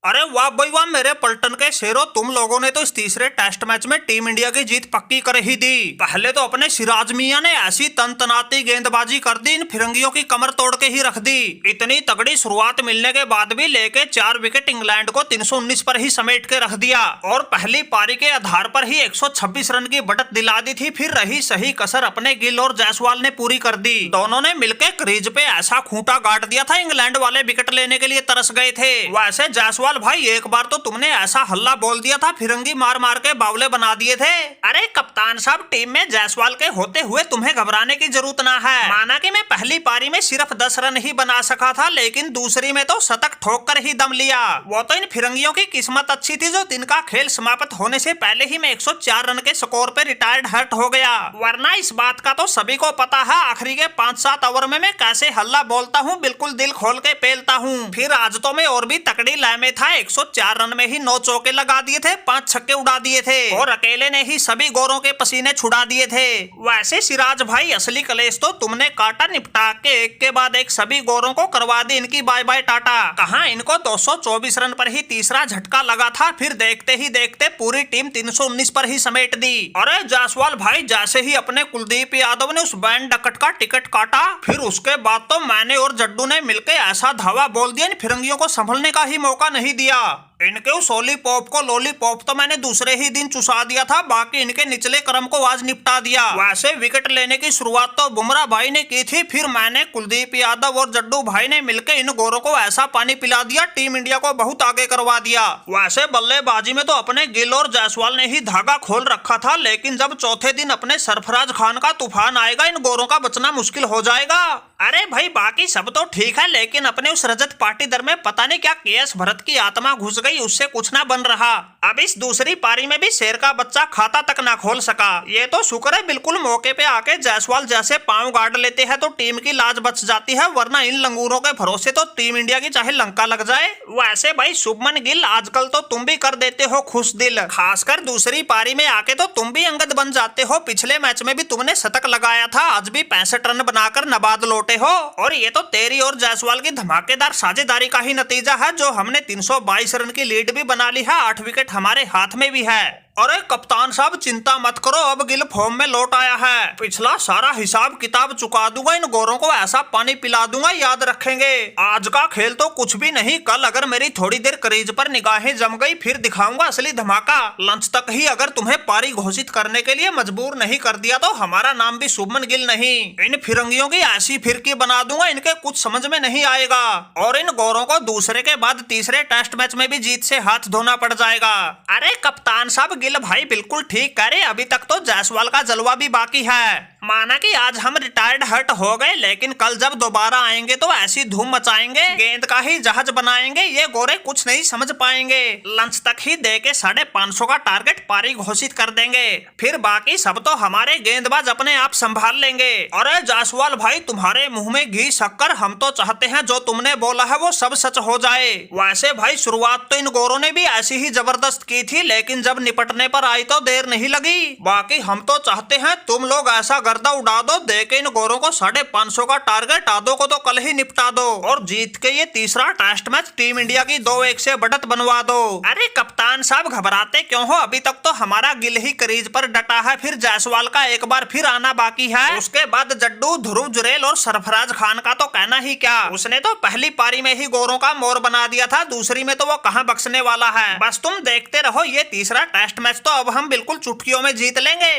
अरे वाह भाई वाह मेरे पलटन के शेरों, तुम लोगों ने तो इस तीसरे टेस्ट मैच में टीम इंडिया की जीत पक्की कर ही दी। पहले तो अपने सिराज मियां ने ऐसी तनतनाती गेंदबाजी कर दी, इन फिरंगियों की कमर तोड़ के ही रख दी। इतनी तगड़ी शुरुआत मिलने के बाद भी लेके 4 विकेट इंग्लैंड को 319 पर ही समेट के रख दिया और पहली पारी के आधार पर ही 126 रन की बढ़त दिला दी थी। फिर रही सही कसर अपने गिल और जायसवाल ने पूरी कर दी। दोनों ने मिलकर क्रीज पे ऐसा खूंटा गाड़ दिया था, इंग्लैंड वाले विकेट लेने के लिए तरस गए थे। वैसे जायसवाल भाई एक बार तो तुमने ऐसा हल्ला बोल दिया था, फिरंगी मार मार के बावले बना दिए थे। अरे कप्तान साहब, टीम में जायसवाल के होते हुए तुम्हें घबराने की जरूरत ना है। माना कि मैं पहली पारी में सिर्फ 10 रन ही बना सका था, लेकिन दूसरी में तो शतक ठोक कर ही दम लिया। वो तो इन फिरंगियों की किस्मत अच्छी थी जो दिन का खेल समाप्त होने से पहले ही मैं 104 रन के स्कोर पे रिटायर्ड हर्ट हो गया। वरना इस बात का तो सभी को पता है, आखिरी के 5-7 ओवर में मैं कैसे हल्ला बोलता हूँ, बिल्कुल दिल खोल के पेलता हूँ। फिर आज तो मैं और भी तकड़ी लय में था, 104 रन में ही 9 चौके लगा दिए थे, 5 छक्के उड़ा दिए थे और अकेले ने ही सभी गोरों के पसीने छुड़ा दिए थे। वैसे सिराज भाई, असली कलेश तो तुमने काटा, निपटा के एक के बाद एक सभी गोरों को करवा दी इनकी बाय बाय टाटा। कहाँ इनको 224 रन पर ही तीसरा झटका लगा था, फिर देखते ही देखते पूरी टीम 319 पर ही समेट दी। अरे जायसवाल भाई, जैसे ही अपने कुलदीप यादव ने उस बैंड डकट का टिकट काटा, फिर उसके बाद तो मैंने और जड्डू ने मिलकर ऐसा धावा बोल दिया, इन फिरंगियों को संभलने का ही मौका नहीं दिया। इनके उस लॉलीपॉप को लॉलीपॉप तो मैंने दूसरे ही दिन चुसा दिया था, बाकी इनके निचले क्रम को आज निपटा दिया। वैसे विकेट लेने की शुरुआत तो बुमराह भाई ने की थी, फिर मैंने, कुलदीप यादव और जड्डू भाई ने मिलकर इन गोरों को ऐसा पानी पिला दिया, टीम इंडिया को बहुत आगे करवा दिया। वैसे बल्लेबाजी में तो अपने गिल और जायसवाल ने ही धागा खोल रखा था, लेकिन जब चौथे दिन अपने सरफराज खान का तूफान आएगा, इन गोरों का बचना मुश्किल हो जाएगा। अरे भाई, बाकी सब तो ठीक है, लेकिन अपने उस रजत पाटीदार में पता नहीं क्या केएस भरत की आत्मा घुस गई, उससे कुछ ना बन रहा। अब इस दूसरी पारी में भी शेर का बच्चा खाता तक ना खोल सका। ये तो शुक्र है बिल्कुल मौके पे आके जायसवाल जैसे पांव गाड़ लेते हैं तो टीम की लाज बच जाती है, वरना इन लंगूरों के भरोसे तो टीम इंडिया की चाहे लंका लग जाए। वैसे भाई शुभमन गिल, आजकल तो तुम भी कर देते हो खुश दिल, खासकर दूसरी पारी में आके तो तुम भी अंगद बन जाते हो। पिछले मैच में भी तुमने शतक लगाया था, आज भी 65 रन बनाकर नबाद लौटे हो, और ये तो तेरी और जायसवाल की धमाकेदार साझेदारी का ही नतीजा है, जो हमने 322 रन की लीड भी बना ली है, 8 विकेट हमारे हाथ में भी है। अरे कप्तान साहब, चिंता मत करो, अब गिल फॉर्म में लौट आया है, पिछला सारा हिसाब किताब चुका दूंगा, इन गोरों को ऐसा पानी पिला दूंगा, याद रखेंगे। आज का खेल तो कुछ भी नहीं, कल अगर मेरी थोड़ी देर क्रीज पर निगाहें जम गई, फिर दिखाऊंगा असली धमाका। लंच तक ही अगर तुम्हें पारी घोषित करने के लिए मजबूर नहीं कर दिया तो हमारा नाम भी शुभमन गिल नहीं। इन फिरंगियों की ऐसी फिरकी बना दूंगा, इनके कुछ समझ में नहीं आएगा, और इन गोरों को दूसरे के बाद तीसरे टेस्ट मैच में भी जीत से हाथ धोना पड़ जाएगा। अरे कप्तान साहब, गिल भाई बिल्कुल ठीक कह रहे, अभी तक तो जायसवाल का जलवा भी बाकी है। माना कि आज हम रिटायर्ड हर्ट हो गए, लेकिन कल जब दोबारा आएंगे तो ऐसी धूम मचाएंगे, गेंद का ही जहाज बनाएंगे, ये गोरे कुछ नहीं समझ पाएंगे। लंच तक ही दे के 550 का टारगेट पारी घोषित कर देंगे, फिर बाकी सब तो हमारे गेंदबाज अपने आप संभाल लेंगे। अरे जायसवाल भाई, तुम्हारे मुंह में घी शक्कर, हम तो चाहते हैं जो तुमने बोला है वो सब सच हो जाए। वैसे भाई शुरुआत तो इन गोरों ने भी ऐसी ही जबरदस्त की थी, लेकिन जब निपटने पर आई तो देर नहीं लगी। बाकी हम तो चाहते हैं तुम लोग ऐसा गर्दा उड़ा दो, देके इन गोरों को 550 का टारगेट आधो को तो कल ही निपटा दो, और जीत के ये तीसरा टेस्ट मैच टीम इंडिया की 2-1 से बढ़त बनवा दो। अरे कप्तान साहब, घबराते क्यों हो, अभी तक तो हमारा गिल ही क्रीज पर डटा है, फिर जायसवाल का एक बार फिर आना बाकी है, उसके बाद जड्डू, ध्रुव जुरेल और सरफराज खान का तो कहना ही क्या, उसने तो पहली पारी में ही गोरों का मोर बना दिया था, दूसरी में तो वो कहां बख्शने वाला है। बस तुम देखते रहो, ये तीसरा टेस्ट मैच तो अब हम बिल्कुल चुटकियों में जीत लेंगे।